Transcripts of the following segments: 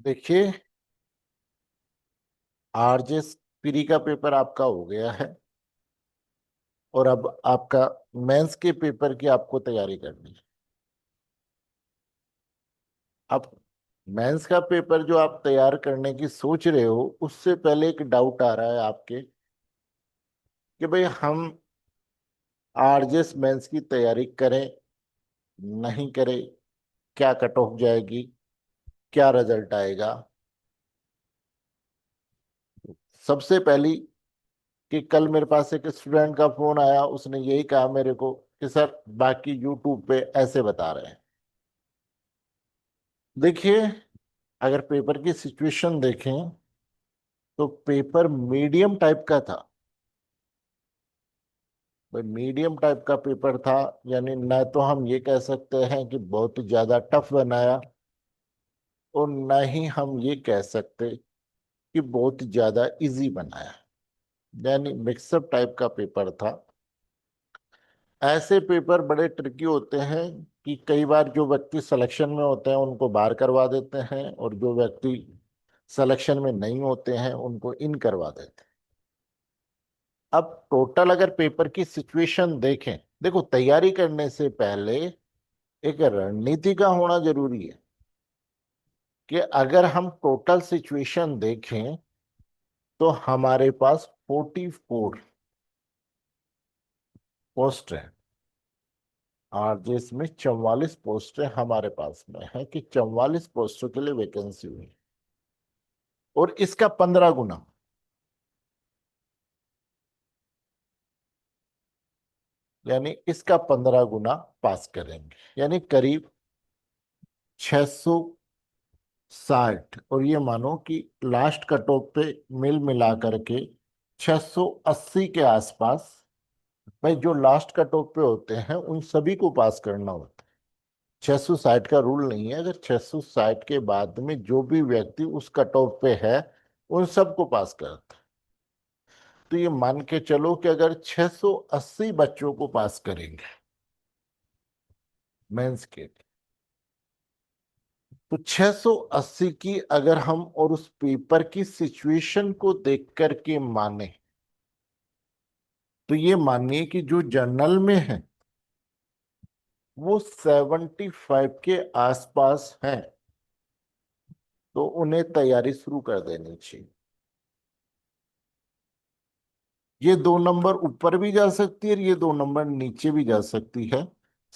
देखिए, RJS pre का paper आपका हो गया है और अब आपका मेंस के पेपर की आपको तैयारी करनी है। अब मेंस का पेपर जो आप तैयार करने की सोच रहे हो, उससे पहले एक डाउट आ रहा है आपके कि भाई हम आरजेएस मेंस की तैयारी करें नहीं करें, क्या कट ऑफ जाएगी, क्या रिजल्ट आएगा। सबसे पहली कि कल मेरे पास एक स्टूडेंट का फोन आया, उसने यही कहा मेरे को कि सर बाकी यूट्यूब पे ऐसे बता रहे हैं। देखिए, अगर पेपर की सिचुएशन देखें तो पेपर मीडियम टाइप का था। भाई मीडियम टाइप का पेपर था, यानी न तो हम ये कह सकते हैं कि बहुत ज्यादा टफ बनाया और न ही हम ये कह सकते कि बहुत ज्यादा इजी बनाया। यानी मिक्सअप टाइप का पेपर था। ऐसे पेपर बड़े ट्रिकी होते हैं कि कई बार जो व्यक्ति सिलेक्शन में होते हैं उनको बाहर करवा देते हैं और जो व्यक्ति सिलेक्शन में नहीं होते हैं उनको इन करवा देते हैं। अब टोटल अगर पेपर की सिचुएशन देखें, देखो तैयारी करने से पहले एक रणनीति का होना जरूरी है कि अगर हम टोटल सिचुएशन देखें तो हमारे पास 44 पोस्ट है। आरजेएस में 44 पोस्टें हमारे पास में है कि 44 पोस्टों के लिए वैकेंसी हुई और इसका 15 गुना, यानी इसका 15 गुना पास करेंगे, यानी करीब 660। और ये मानो कि लास्ट कट ऑफ पे मिल मिला करके 680 के आसपास। भाई जो लास्ट कट ऑफ पे होते हैं उन सभी को पास करना होता है। 660 का रूल नहीं है, अगर 660 के बाद में जो भी व्यक्ति उस कट ऑफ पे है उन सबको पास करता है। तो ये मान के चलो कि अगर 680 बच्चों को पास करेंगे मेंस के, तो 680 की अगर हम और उस पेपर की सिचुएशन को देख करके माने तो ये मानिए कि जो जनरल में है वो 75 के आसपास है, तो उन्हें तैयारी शुरू कर देनी चाहिए। ये 2 नंबर ऊपर भी जा सकती है और ये 2 नंबर नीचे भी जा सकती है।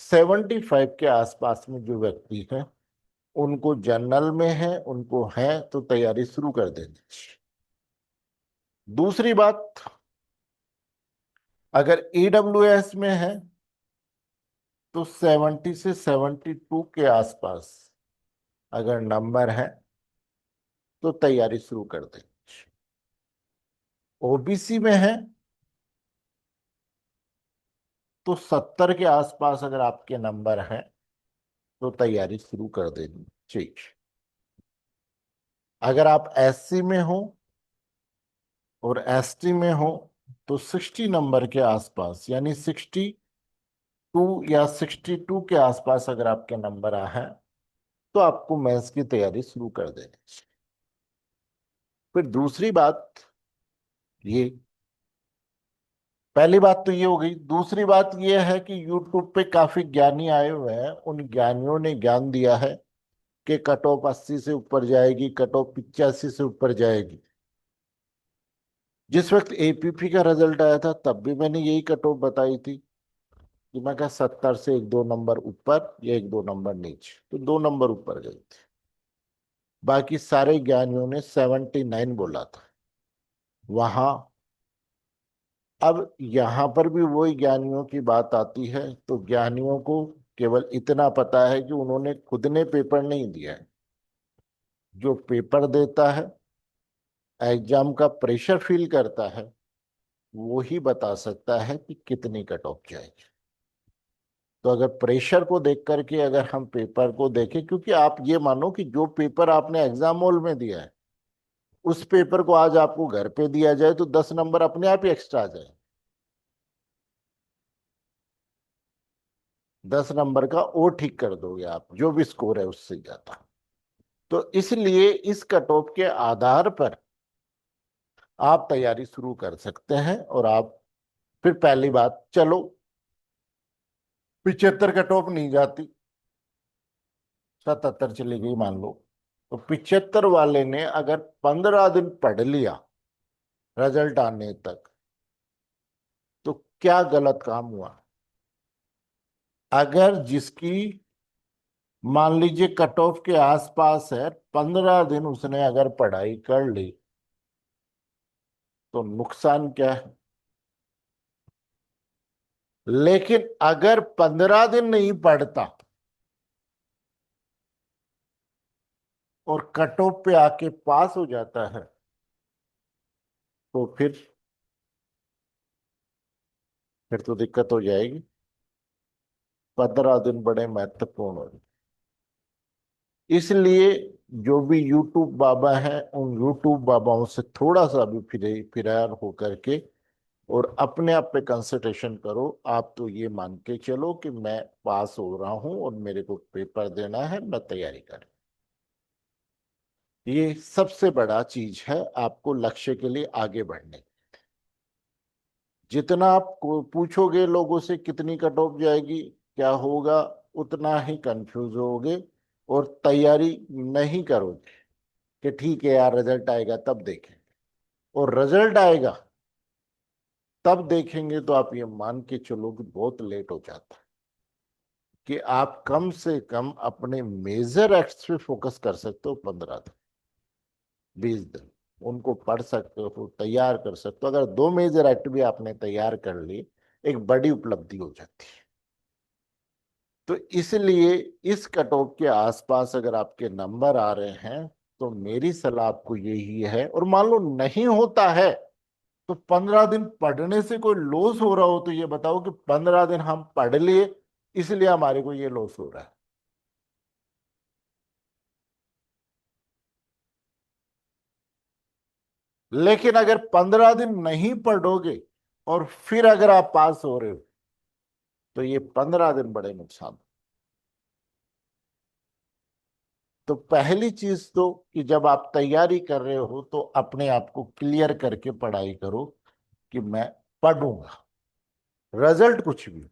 75 के आसपास में जो व्यक्ति है उनको जनरल में है, उनको है तो तैयारी शुरू कर देनी चाहिए। दूसरी बात, अगर ईडब्ल्यूएस में है तो 70 से 72 के आसपास अगर नंबर है तो तैयारी शुरू कर दें। ओबीसी में है तो 70 के आसपास अगर आपके नंबर हैं तो तैयारी शुरू कर देनी चाहिए। अगर आप एससी में हो और एसटी में हो तो 60 नंबर के आसपास, यानी 62 या 62 के आसपास अगर आपके नंबर हैं तो आपको मैथ्स की तैयारी शुरू कर देनी चाहिए। फिर दूसरी बात, ये पहली बात तो ये हो गई। दूसरी बात ये है कि यूट्यूब पे काफी ज्ञानी आए हुए हैं, उन ज्ञानियों ने ज्ञान दिया है कि कट ऑफ 80 से ऊपर जाएगी, कट ऑफ 85 से ऊपर जाएगी। जिस वक्त एपीपी का रिजल्ट आया था तब भी मैंने यही कट ऑफ बताई थी कि मैं क्या 70 से 1-2 नंबर ऊपर या 1-2 नंबर नीचे, तो 2 नंबर ऊपर गई थी। बाकी सारे ज्ञानियों ने 79 बोला था वहां। अब यहाँ पर भी वही ज्ञानियों की बात आती है, तो ज्ञानियों को केवल इतना पता है कि उन्होंने खुद ने पेपर नहीं दिया है। जो पेपर देता है, एग्जाम का प्रेशर फील करता है, वो ही बता सकता है कि कितनी कट ऑफ जाएगी। तो अगर प्रेशर को देख करके अगर हम पेपर को देखें, क्योंकि आप ये मानो कि जो पेपर आपने एग्जाम हॉल में दिया है उस पेपर को आज आपको घर पे दिया जाए तो 10 नंबर अपने आप ही एक्स्ट्रा आ जाए। 10 नंबर का और ठीक कर दोगे आप, जो भी स्कोर है उससे ज्यादा। तो इसलिए इस कट ऑफ के आधार पर आप तैयारी शुरू कर सकते हैं। और आप फिर पहली बात, चलो 75 कट ऑफ नहीं जाती, 77 चली गई मान लो, तो 75 वाले ने अगर 15 दिन पढ़ लिया रिजल्ट आने तक, तो क्या गलत काम हुआ? अगर जिसकी मान लीजिए कट ऑफ के आसपास है, 15 दिन उसने अगर पढ़ाई कर ली, तो नुकसान क्या है? लेकिन अगर 15 दिन नहीं पढ़ता और कट ऑफ पे आके पास हो जाता है, तो फिर तो दिक्कत हो जाएगी। 15 दिन बड़े महत्वपूर्ण हो, इसलिए जो भी यूट्यूब बाबा हैं उन यूट्यूब बाबाओं से थोड़ा सा भी फिरार होकर के और अपने आप पे कंसंट्रेशन करो। आप तो ये मान के चलो कि मैं पास हो रहा हूं और मेरे को पेपर देना है, मैं तैयारी कर, ये सबसे बड़ा चीज है आपको लक्ष्य के लिए आगे बढ़ने। जितना आप पूछोगे लोगों से कितनी कट ऑफ जाएगी, क्या होगा, उतना ही कंफ्यूज होगे और तैयारी नहीं करोगे कि ठीक है यार रिजल्ट आएगा तब देखें। और रिजल्ट आएगा तब देखेंगे तो आप ये मान के चलो कि बहुत लेट हो जाता है। कि आप कम से कम अपने मेजर एक्ट्स पे फोकस कर सकते हो, 15 दिन 20 दिन उनको पढ़ सकते हो, तैयार कर सकते हो। अगर 2 मेजर एक्ट भी आपने तैयार कर ली, एक बड़ी उपलब्धि हो जाती है। तो इसलिए इस कट ऑफ के आसपास अगर आपके नंबर आ रहे हैं, तो मेरी सलाह आपको यही है। और मान लो नहीं होता है, तो 15 दिन पढ़ने से कोई लॉस हो रहा हो तो ये बताओ कि 15 दिन हम पढ़ लिए इसलिए हमारे को ये लॉस हो रहा है। लेकिन अगर 15 दिन नहीं पढ़ोगे और फिर अगर आप पास हो रहे हो, तो ये 15 दिन बड़े नुकसान। तो पहली चीज तो कि जब आप तैयारी कर रहे हो तो अपने आप को क्लियर करके पढ़ाई करो कि मैं पढ़ूंगा, रिजल्ट कुछ भी,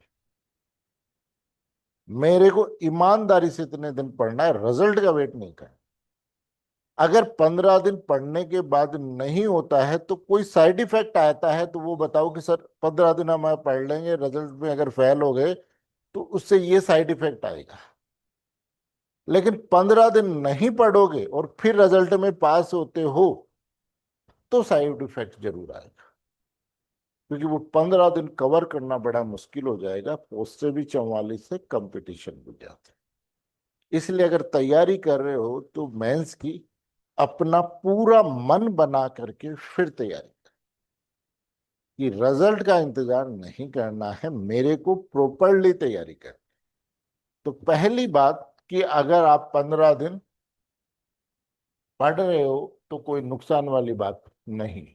मेरे को ईमानदारी से इतने दिन पढ़ना है, रिजल्ट का वेट नहीं करना। अगर 15 दिन पढ़ने के बाद नहीं होता है तो कोई साइड इफेक्ट आता है तो वो बताओ कि सर 15 दिन हम पढ़ लेंगे, रिजल्ट में अगर फेल हो गए तो उससे ये साइड इफेक्ट आएगा। लेकिन 15 दिन नहीं पढ़ोगे और फिर रिजल्ट में पास होते हो, तो साइड इफेक्ट जरूर आएगा। क्योंकि वो 15 दिन कवर करना बड़ा मुश्किल हो जाएगा, पोस्ट से भी 44 से कंपटीशन हो जाता है। इसलिए अगर तैयारी कर रहे हो तो मेंस की अपना पूरा मन बना करके फिर तैयारी, कि रिजल्ट का इंतजार नहीं करना है, मेरे को प्रॉपरली तैयारी कर। तो पहली बात कि अगर आप 15 दिन पढ़ रहे हो तो कोई नुकसान वाली बात नहीं।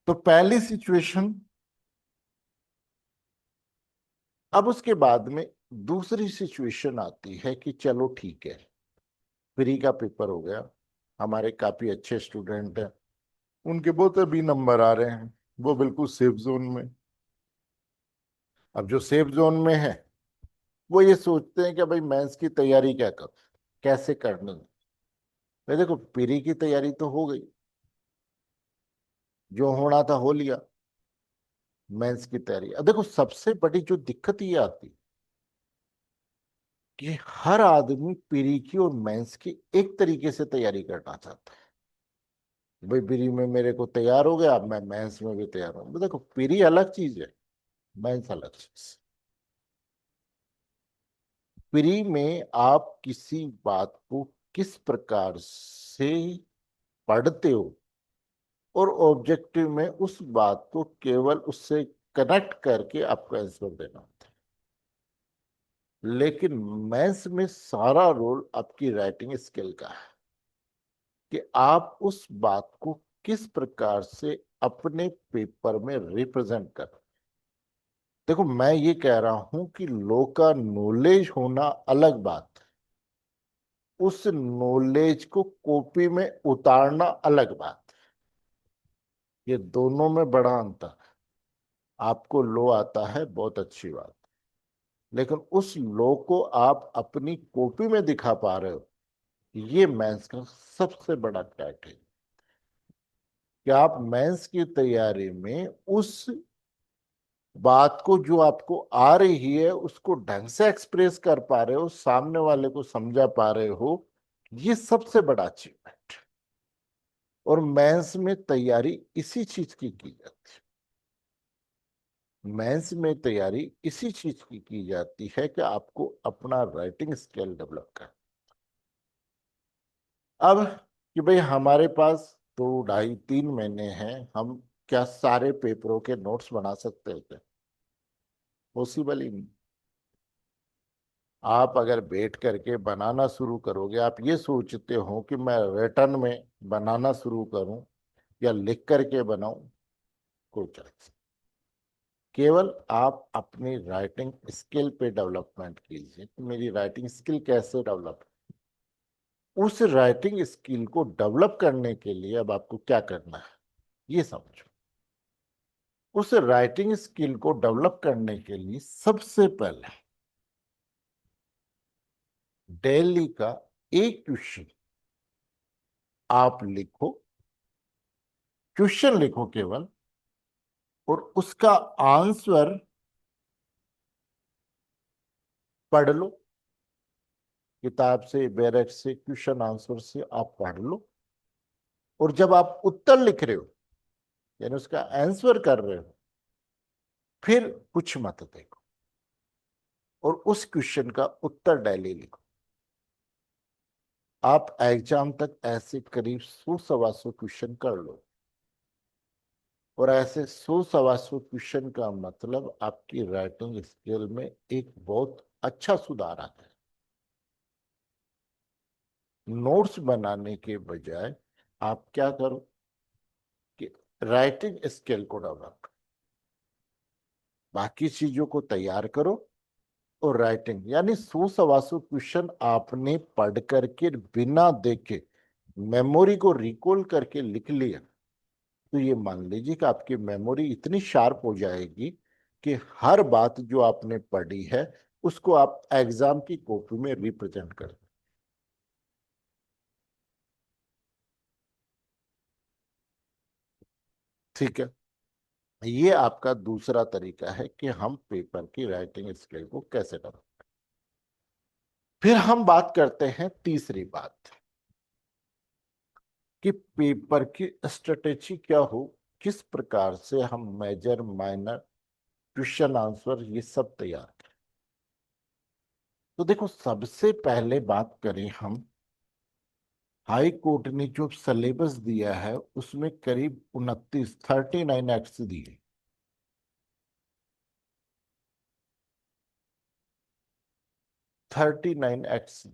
तो पहली सिचुएशन। अब उसके बाद में दूसरी सिचुएशन आती है कि चलो ठीक है, प्री का पेपर हो गया, हमारे काफी अच्छे स्टूडेंट हैं, उनके बहुत अभी नंबर आ रहे हैं, वो बिल्कुल सेफ जोन में। अब जो सेफ जोन में है वो ये सोचते हैं कि भाई मैथ्स की तैयारी क्या करूं, कैसे करनी है। भाई देखो, प्री की तैयारी तो हो गई, जो होना था हो लिया। मेंस की तैयारी, अब देखो सबसे बड़ी जो दिक्कत ये आती कि हर आदमी प्री की और मेंस की एक तरीके से तैयारी करना चाहता है। भाई प्री में मेरे को तैयार हो गया, अब मैं मेंस में भी तैयार हूं। देखो प्री अलग चीज है, मेंस अलग चीज। प्री में आप किसी बात को किस प्रकार से पढ़ते हो और ऑब्जेक्टिव में उस बात को केवल उससे कनेक्ट करके आपको आंसर देना होता है। लेकिन मैथ्स में सारा रोल आपकी राइटिंग स्किल का है, कि आप उस बात को किस प्रकार से अपने पेपर में रिप्रेजेंट कर। देखो मैं ये कह रहा हूं कि लॉ का नॉलेज होना अलग बात है, उस नॉलेज को कॉपी में उतारना अलग बात है। ये दोनों में बड़ा अंतर है। आपको लो आता है, बहुत अच्छी बात, लेकिन उस लो को आप अपनी कॉपी में दिखा पा रहे हो, ये मेंस का सबसे बड़ा टैग है। कि आप मेंस की तैयारी में उस बात को जो आपको आ रही है उसको ढंग से एक्सप्रेस कर पा रहे हो, सामने वाले को समझा पा रहे हो, ये सबसे बड़ा अचीवमेंट। और मेंस में तैयारी इसी चीज की जाती है। मेंस में तैयारी इसी चीज की जाती है कि आपको अपना राइटिंग स्किल डेवलप कर। अब कि भाई हमारे पास 2 ढाई 3 महीने हैं, हम क्या सारे पेपरों के नोट्स बना सकते हैं क्या? पॉसिबल ही नहीं। आप अगर बैठ करके बनाना शुरू करोगे, आप ये सोचते हो कि मैं रिटर्न में बनाना शुरू करूं या लिख करके बनाऊं, कोई चांस। केवल आप अपनी राइटिंग स्किल पे डेवलपमेंट कीजिए कि मेरी राइटिंग स्किल कैसे डेवलप। उस राइटिंग स्किल को डेवलप करने के लिए अब आपको क्या करना है, ये समझो। उस राइटिंग स्किल को डेवलप करने के लिए सबसे पहले डेली का एक क्वेश्चन आप लिखो। क्वेश्चन लिखो केवल, और उसका आंसर पढ़ लो। किताब से, बैरक से, क्वेश्चन आंसर से आप पढ़ लो। और जब आप उत्तर लिख रहे हो, यानी उसका आंसर कर रहे हो, फिर कुछ मत देखो और उस क्वेश्चन का उत्तर डेली लिखो। आप एग्जाम तक ऐसे करीब 100 सवा 100 क्वेश्चन कर लो। और ऐसे 100 सवा 100 क्वेश्चन का मतलब आपकी राइटिंग स्किल में एक बहुत अच्छा सुधार आता है। नोट्स बनाने के बजाय आप क्या करो कि राइटिंग स्किल को डेवलप करो, बाकी चीजों को तैयार करो। और राइटिंग यानी 100 सवा 100 क्वेश्चन आपने पढ़ करके बिना देखे मेमोरी को रिकॉल करके लिख लिया, तो ये मान लीजिए कि आपकी मेमोरी इतनी शार्प हो जाएगी कि हर बात जो आपने पढ़ी है उसको आप एग्जाम की कॉपी में रिप्रेजेंट कर। ठीक है, ये आपका दूसरा तरीका है कि हम पेपर की राइटिंग स्किल को कैसे डेवलप। फिर हम बात करते हैं तीसरी बात, कि पेपर की स्ट्रेटेजी क्या हो, किस प्रकार से हम मेजर, माइनर, क्वेश्चन आंसर ये सब तैयार करें। तो देखो, सबसे पहले बात करें हम, हाई कोर्ट ने जो सिलेबस दिया है उसमें करीब 39 दिए। 39 एक्ट्स।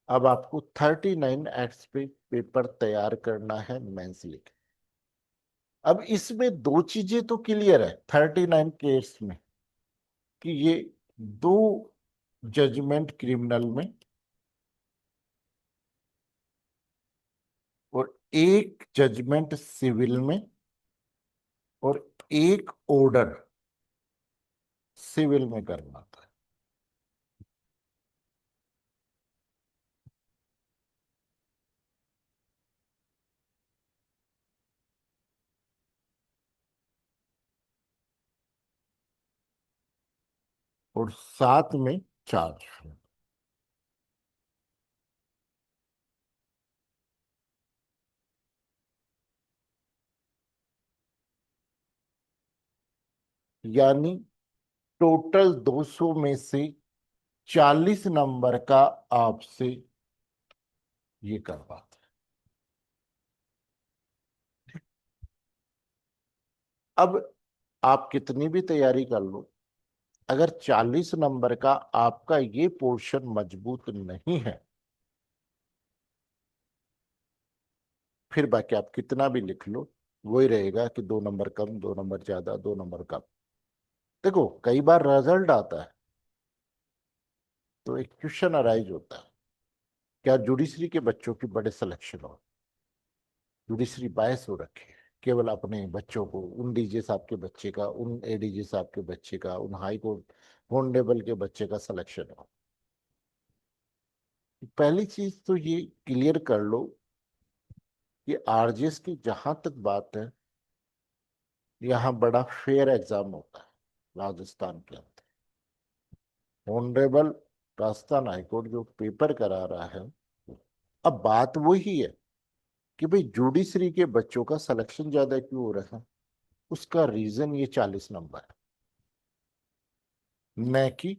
अब आपको 39 एक्ट्स पे पेपर तैयार करना है, मेंस लिख। अब इसमें दो चीजें तो क्लियर है 39 केस में, कि ये दो जजमेंट क्रिमिनल में और एक जजमेंट सिविल में और एक ऑर्डर सिविल में करना था। और साथ में चार्ज। यानी टोटल 200 में से 40 नंबर का आपसे ये करवाते हैं। अब आप कितनी भी तैयारी कर लो, अगर 40 नंबर का आपका ये पोर्शन मजबूत नहीं है, फिर बाकी आप कितना भी लिख लो वही रहेगा कि 2 नंबर कम, 2 नंबर ज्यादा, 2 नंबर कम। देखो, कई बार रिजल्ट आता है तो एक क्वेश्चन अराइज होता है क्या जुडिशरी के बच्चों की बड़े सिलेक्शन हो, जुडिशरी बायस हो रखे हैं, केवल अपने बच्चों को, उन डीजे साहब के बच्चे का, उन एडीजे साहब के बच्चे का, उन हाई कोर्ट कॉन्स्टेबल के बच्चे का सिलेक्शन हो। पहली चीज तो ये क्लियर कर लो कि आरजेएस की जहां तक बात है, यहाँ बड़ा फेयर एग्जाम होता है राजस्थान के अंदर। ऑनरेबल राजस्थान हाईकोर्ट जो पेपर करा रहा है, अब बात वही है कि भाई जुडिशरी के बच्चों का सिलेक्शन ज्यादा क्यों हो रहा है। उसका रीजन ये 40 नंबर है, न कि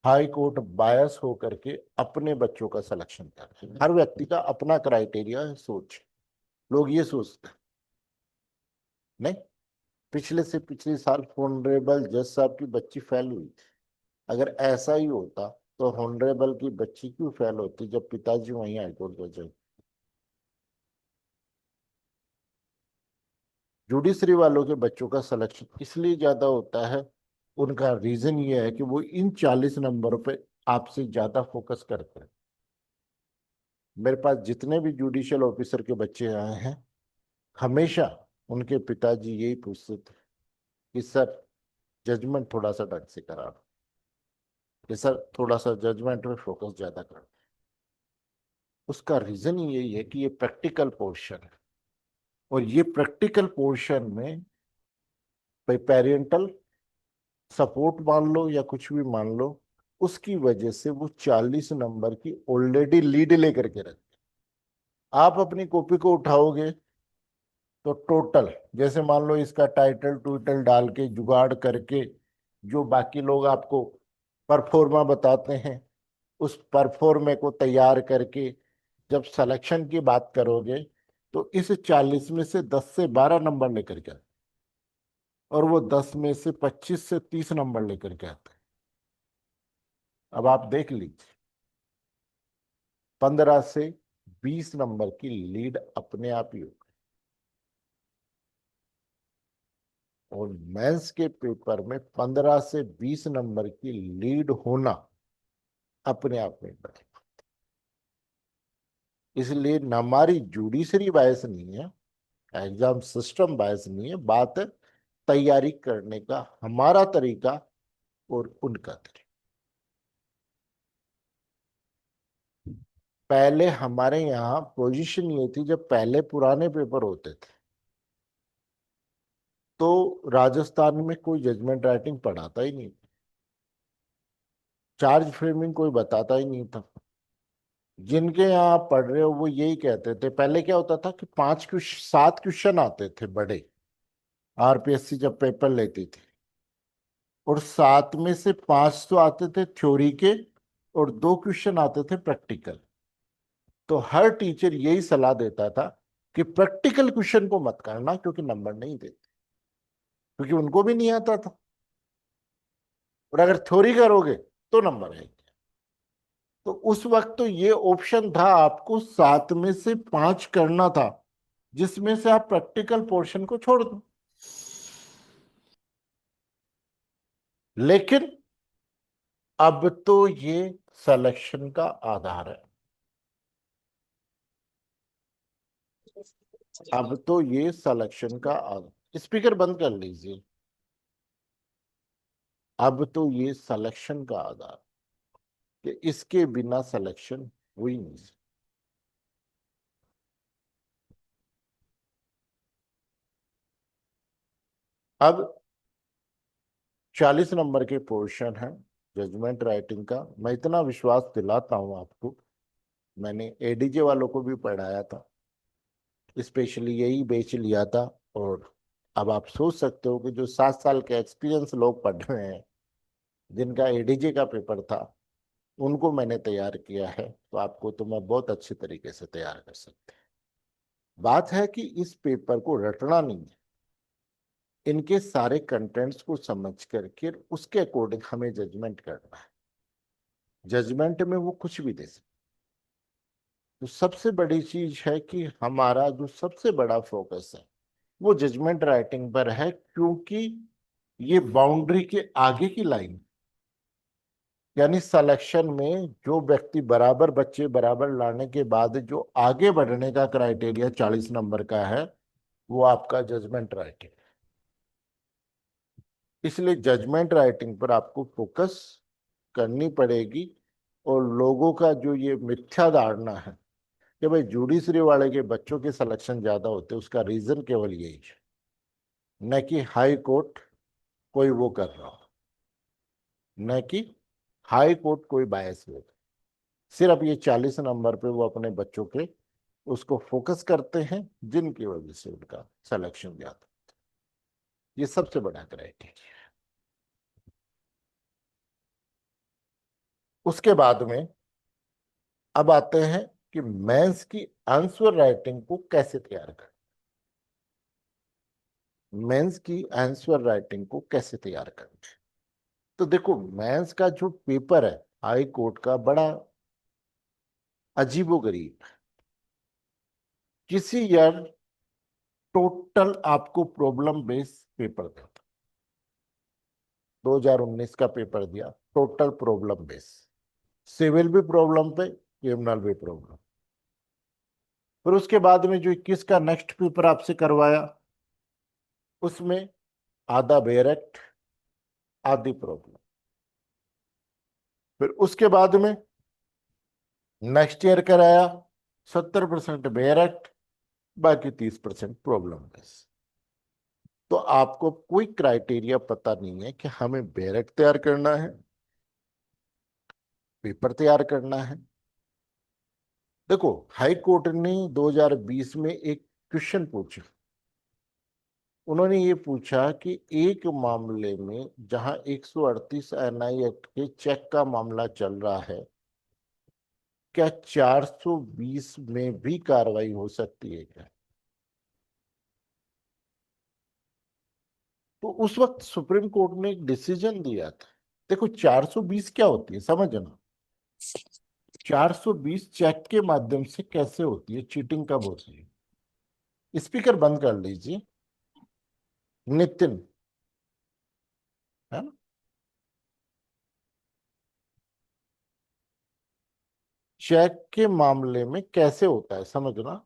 हाई कोर्ट बायस होकर के अपने बच्चों का सिलेक्शन कर रहे हैं। हर व्यक्ति का अपना क्राइटेरिया है, सोच। लोग ये सोचते हैं नहीं, पिछले से पिछले साल ऑनरेबल जज साहब की बच्ची फेल हुई थी। अगर ऐसा ही होता तो ऑनरेबल की बच्ची क्यों फेल होती जब पिताजी वहीं हाईकोर्ट जज है। जुडिशरी वालों के बच्चों का सिलेक्शन इसलिए ज्यादा होता है, उनका रीजन ये है कि वो इन 40 नंबरों पे आपसे ज्यादा फोकस करते हैं। मेरे पास जितने भी जुडिशियल ऑफिसर के बच्चे आए हैं, हमेशा उनके पिताजी यही पूछते थे कि सर जजमेंट थोड़ा सा ढंग से करा दो, कि सर थोड़ा सा जजमेंट में फोकस ज्यादा कर। उसका रीजन यही है कि ये प्रैक्टिकल पोर्शन है, और ये प्रैक्टिकल पोर्शन में भाई पेरेंटल सपोर्ट मान लो या कुछ भी मान लो, उसकी वजह से वो 40 नंबर की ऑलरेडी लीड लेकर के रखते। आप अपनी कॉपी को उठाओगे तो टोटल, जैसे मान लो इसका टाइटल टूटल डाल के जुगाड़ करके जो बाकी लोग आपको परफॉर्मा बताते हैं, उस परफॉर्मे को तैयार करके जब सिलेक्शन की बात करोगे तो इस 40 में से 10 से 12 नंबर लेकर के आते, और वो 10 में से 25 से 30 नंबर लेकर के आते हैं। अब आप देख लीजिए, 15 से 20 नंबर की लीड अपने आप ही होगी। और मेंस के पेपर में 15 से 20 नंबर की लीड होना अपने आप में बड़ी, इसलिए न हमारी जुडिशरी बायस नहीं है, एग्जाम सिस्टम बायस नहीं है, बात है तैयारी करने का हमारा तरीका और उनका तरीका। पहले हमारे यहाँ पोजीशन ये थी, जब पहले पुराने पेपर होते थे तो राजस्थान में कोई जजमेंट राइटिंग पढ़ाता ही नहीं, चार्ज फ्रेमिंग कोई बताता ही नहीं था। जिनके यहाँ आप पढ़ रहे हो वो यही कहते थे। पहले क्या होता था कि 7 क्वेश्चन आते थे बड़े, आरपीएससी जब पेपर लेती थी, और 7 में से 5 तो आते थे थ्योरी के और 2 क्वेश्चन आते थे प्रैक्टिकल। तो हर टीचर यही सलाह देता था कि प्रैक्टिकल क्वेश्चन को मत करना, क्योंकि नंबर नहीं देते, क्योंकि उनको भी नहीं आता था। और अगर थ्योरी करोगे तो नंबर आएंगे। तो उस वक्त तो ये ऑप्शन था, आपको 7 में से 5 करना था, जिसमें से आप प्रैक्टिकल पोर्शन को छोड़ दो। लेकिन अब तो ये सिलेक्शन का आधार है। अब तो ये सिलेक्शन का आधार, स्पीकर बंद कर लीजिए। अब तो ये सिलेक्शन का आधार, कि इसके बिना सिलेक्शन हो ही नहीं सकता। अब 40 नंबर के पोर्शन है जजमेंट राइटिंग का। मैं इतना विश्वास दिलाता हूं आपको, मैंने एडीजे वालों को भी पढ़ाया था, स्पेशली यही बेच लिया था। और अब आप सोच सकते हो कि जो 7 साल के एक्सपीरियंस लोग पढ़ रहे हैं, जिनका एडीजे का पेपर था, उनको मैंने तैयार किया है, तो आपको तो मैं बहुत अच्छे तरीके से तैयार कर सकते हैं। बात है कि इस पेपर को रटना नहीं है, इनके सारे कंटेंट्स को समझ करके उसके अकॉर्डिंग हमें जजमेंट करना है। जजमेंट में वो कुछ भी दे सकते। तो सबसे बड़ी चीज है कि हमारा जो सबसे बड़ा फोकस है वो जजमेंट राइटिंग पर है, क्योंकि ये बाउंड्री के आगे की लाइन, यानी सिलेक्शन में जो व्यक्ति बराबर बच्चे बराबर लाने के बाद जो आगे बढ़ने का क्राइटेरिया 40 नंबर का है, वो आपका जजमेंट राइटिंग। इसलिए जजमेंट राइटिंग पर आपको फोकस करनी पड़ेगी। और लोगों का जो ये मिथ्या धारणा है कि भाई जुडिशरी वाले के बच्चों के सिलेक्शन ज्यादा होते हैं, उसका रीजन केवल यही है, न कि हाई कोर्ट कोई वो कर रहा हो, न कि हाई कोर्ट कोई बायस हो। सिर्फ ये 40 नंबर पे वो अपने बच्चों के उसको फोकस करते हैं, जिनकी वजह से उनका सिलेक्शन ज्यादा। ये सबसे बड़ा क्राइटेरिया। उसके बाद में अब आते हैं कि मेंस की आंसर राइटिंग को कैसे तैयार करें। मेंस की आंसर राइटिंग को कैसे तैयार करें? तो देखो, मेंस का जो पेपर है हाई कोर्ट का, बड़ा अजीबोगरीब। किसी ईयर टोटल आपको प्रॉब्लम बेस पेपर देता, 2019 का पेपर दिया, टोटल प्रॉब्लम बेस, सिविल भी प्रॉब्लम पे, क्रिमिनल भी प्रॉब्लम। फिर उसके बाद में जो 21 का नेक्स्ट पेपर आपसे करवाया, उसमें आधा बेरेक्ट आधी प्रॉब्लम। फिर उसके बाद में नेक्स्ट ईयर कराया, 70% बेरेक्ट, बाकी 30% प्रॉब्लम बेस। तो आपको कोई क्राइटेरिया पता नहीं है कि हमें बेरेक्ट तैयार करना है, पेपर तैयार करना है। देखो, हाई कोर्ट ने 2020 में एक क्वेश्चन पूछा। उन्होंने ये पूछा कि एक मामले में जहां 138 एनआई एक्ट के चेक का मामला चल रहा है, क्या 420 में भी कार्रवाई हो सकती है क्या? तो उस वक्त सुप्रीम कोर्ट ने एक डिसीजन दिया था। देखो, 420 क्या होती है समझना। 420 चेक के माध्यम से कैसे होती है, चीटिंग कब होती है? स्पीकर बंद कर लीजिए नितिन, है ना। चेक के मामले में कैसे होता है समझना,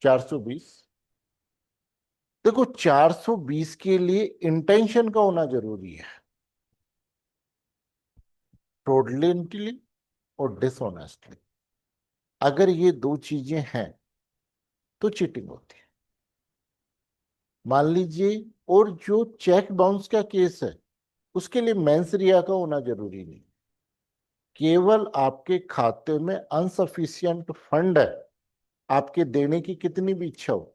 420। देखो, 420 के लिए इंटेंशन का होना जरूरी है, फ्रॉडलेंटली और डिसऑनेस्टली। अगर ये दो चीजें हैं तो चीटिंग होती है, मान लीजिए। और जो चेक बाउंस का केस है, उसके लिए मेंस रिया का होना जरूरी नहीं, केवल आपके खाते में अनसफिशियंट फंड है, आपके देने की कितनी भी इच्छा हो,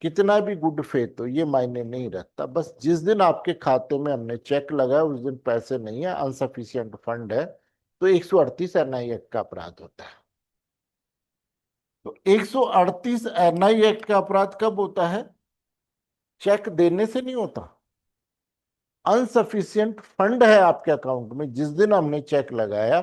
कितना भी गुड फेथ हो, ये मायने नहीं रखता। बस जिस दिन आपके खाते में हमने चेक लगाया उस दिन पैसे नहीं है, अनसफिशियंट फंड है, तो 138 एनआई एक्ट का अपराध होता है। तो 138 एनआई एक्ट का अपराध कब होता है? चेक देने से नहीं होता। अनसफिशियंट फंड है आपके अकाउंट में जिस दिन हमने चेक लगाया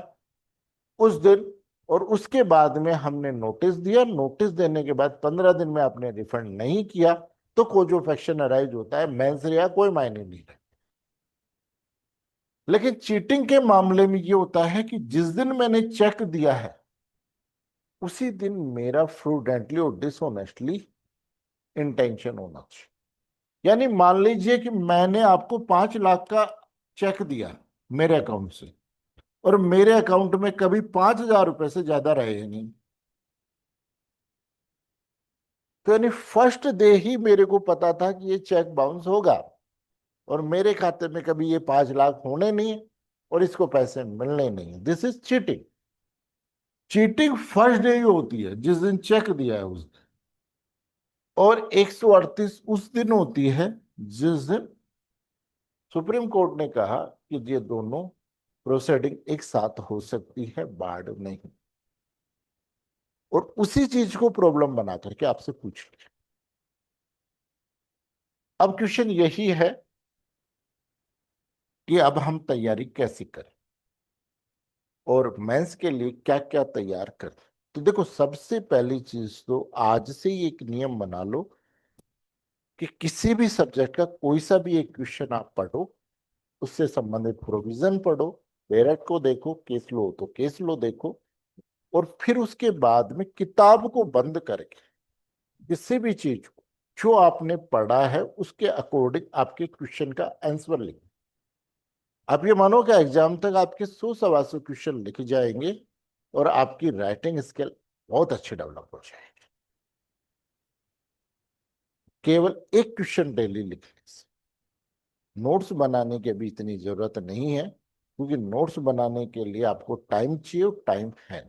उस दिन, और उसके बाद में हमने नोटिस दिया, नोटिस देने के बाद 15 दिन में आपने रिफंड नहीं किया, तो कोज ऑफ एक्शन अराइज होता है, मेंस रिया कोई मायने नहीं रखता। लेकिन चीटिंग के मामले में ये होता है कि जिस दिन मैंने चेक दिया है उसी दिन मेरा फ्रूडेंटली और डिसऑनेस्टली इंटेंशन होना चाहिए। यानी मान लीजिए कि मैंने आपको 5 लाख का चेक दिया मेरे अकाउंट से, और मेरे अकाउंट में कभी 5,000 रुपए से ज्यादा रहे नहीं, तो यानी फर्स्ट डे ही मेरे को पता था कि ये चेक बाउंस होगा, और मेरे खाते में कभी ये 5 लाख होने नहीं है, और इसको पैसे मिलने नहीं है। This is cheating. Cheating first day ही होती है जिस दिन चेक दिया है उस दिन, और 138 उस दिन होती है जिस दिन सुप्रीम कोर्ट ने कहा कि ये दोनों प्रोसीडिंग एक साथ हो सकती है, बाढ़ नहीं। और उसी चीज को प्रॉब्लम बना करके आपसे पूछ लिया। अब क्वेश्चन यही है कि अब हम तैयारी कैसे करें और मेंस के लिए क्या क्या तैयार करें। तो देखो, सबसे पहली चीज तो आज से ही एक नियम बना लो कि किसी भी सब्जेक्ट का कोई सा भी एक क्वेश्चन आप पढ़ो, उससे संबंधित प्रोविजन पढ़ो, बेरेट को देखो, केस लो तो केस लो देखो, और फिर उसके बाद में किताब को बंद करके किसी भी चीज को जो आपने पढ़ा है उसके अकॉर्डिंग आपके क्वेश्चन का आंसर लिखो। आप ये मानो कि एग्जाम तक आपके 100 सवा 100 क्वेश्चन लिखे जाएंगे और आपकी राइटिंग स्किल बहुत अच्छी डेवलप हो जाएगी, केवल एक क्वेश्चन डेली लिखने से। नोट्स बनाने की अभी इतनी जरूरत नहीं है, क्योंकि नोट्स बनाने के लिए आपको टाइम चाहिए, टाइम है।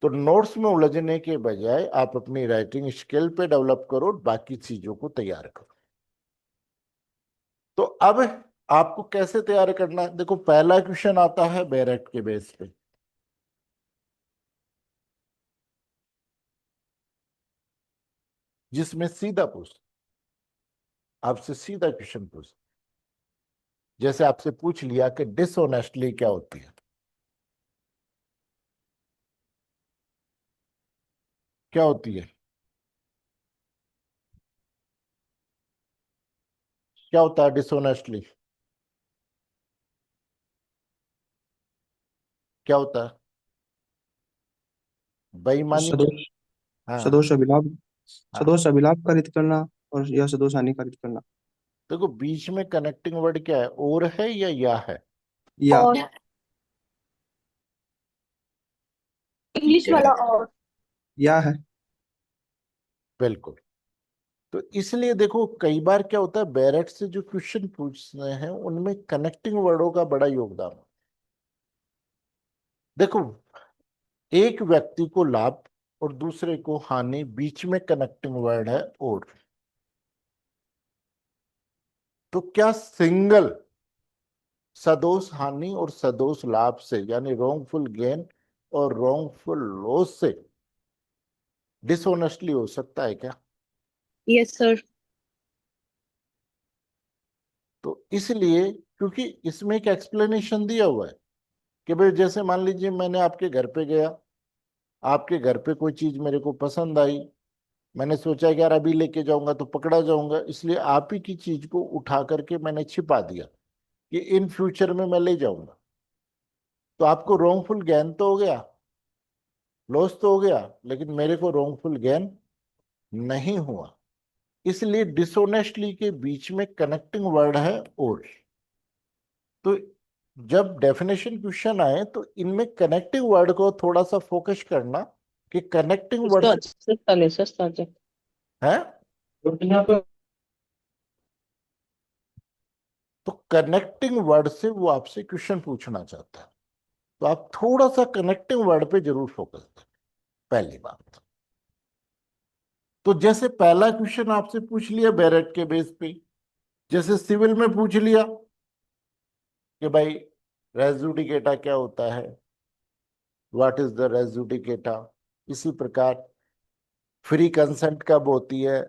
तो नोट्स में उलझने के बजाय आप अपनी राइटिंग स्किल पे डेवलप करो, बाकी चीजों को तैयार करो। तो अब आपको कैसे तैयार करना है? देखो, पहला क्वेश्चन आता है बेरेट के बेस पे, जिसमें सीधा पूछ, आपसे सीधा क्वेश्चन पूछ, जैसे आपसे पूछ लिया कि डिसऑनेस्टली क्या होती है, क्या होती है, क्या होता है डिसऑनेस्टली, क्या होता है? बेईमानी क्या? सदोष हाँ। सदोष अभिलाभ हाँ, सदोष अभिलाभ कारित करना और या सदोष हानि कारित करना। देखो बीच में कनेक्टिंग वर्ड क्या है, और है या है? या और इंग्लिश या वाला और। या है। बिल्कुल। तो इसलिए देखो, कई बार क्या होता है, बैरेट से जो क्वेश्चन पूछते हैं उनमें कनेक्टिंग वर्डों का बड़ा योगदान है। देखो, एक व्यक्ति को लाभ और दूसरे को हानि, बीच में कनेक्टिंग वर्ड है और। तो क्या सिंगल सदोष हानि और सदोष लाभ से, यानी रॉन्गफुल गेन और रॉन्गफुल लॉस से डिसऑनेस्टली हो सकता है क्या? Yes sir. तो इसलिए, क्योंकि इसमें एक एक्सप्लेनेशन दिया हुआ है कि भाई जैसे मान लीजिए मैंने आपके घर पे गया, आपके घर पे कोई चीज मेरे को पसंद आई, मैंने सोचा कि यार अभी लेके जाऊंगा तो पकड़ा जाऊंगा, इसलिए आप ही की चीज को उठा करके मैंने छिपा दिया कि इन फ्यूचर में मैं ले जाऊंगा। तो आपको रॉन्गफुल गेन तो हो गया, लॉस तो हो गया, लेकिन मेरे को रॉन्गफुल गेन नहीं हुआ। इसलिए डिसोनेस्टली के बीच में कनेक्टिंग वर्ड है और। तो जब डेफिनेशन क्वेश्चन आए तो इनमें कनेक्टिंग वर्ड को थोड़ा सा फोकस करना कि कनेक्टिंग वर्ड इसका से सस्ता ले सस्ता जा। है। तो कनेक्टिंग वर्ड से वो आपसे क्वेश्चन पूछना चाहता है, तो आप थोड़ा सा कनेक्टिंग वर्ड पे जरूर फोकस करें, पहली बात। तो जैसे पहला क्वेश्चन आपसे पूछ लिया बैरेट के बेस पे, जैसे सिविल में पूछ लिया कि भाई रेजुडिकेटा क्या होता है, व्हाट इज द रेजुडिकेटा। इसी प्रकार फ्री कंसेंट कब होती है।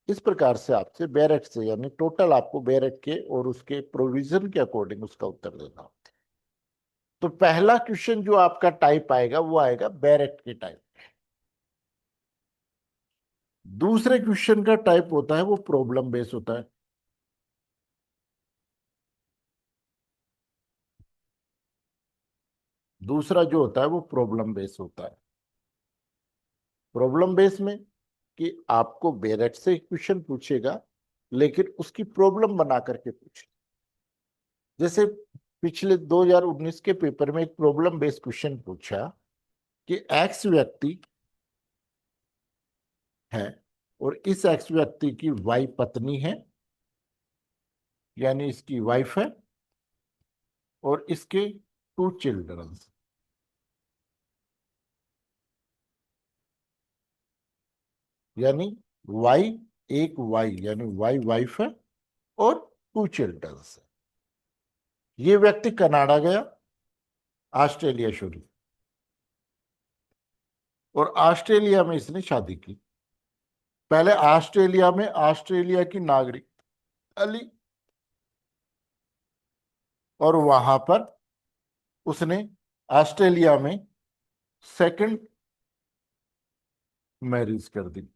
इस प्रकार से आपसे बैरेट से, यानी टोटल आपको बैरेट के और उसके प्रोविजन के अकॉर्डिंग उसका उत्तर देना होता है। तो पहला क्वेश्चन जो आपका टाइप आएगा वो आएगा बैरेट के टाइप। दूसरे क्वेश्चन का टाइप होता है वो प्रॉब्लम बेस होता है। दूसरा जो होता है वो प्रॉब्लम बेस होता है। प्रॉब्लम बेस में कि आपको बैरेट से क्वेश्चन पूछेगा, लेकिन उसकी प्रॉब्लम बना करके पूछे। जैसे पिछले 2019 के पेपर में एक प्रॉब्लम बेस्ड क्वेश्चन पूछा कि एक्स व्यक्ति है और इस एक्स व्यक्ति की वाई पत्नी है, यानी इसकी वाइफ है, और इसके 2 चिल्ड्रन, यानी वाई, एक वाई यानी वाई वाइफ है और 2 चिल्ड्रन है। ये व्यक्ति कनाडा गया, ऑस्ट्रेलिया शुरू, और ऑस्ट्रेलिया में इसने शादी की। पहले ऑस्ट्रेलिया में ऑस्ट्रेलिया की नागरिक अली, और वहां पर उसने ऑस्ट्रेलिया में सेकंड मैरिज कर दी।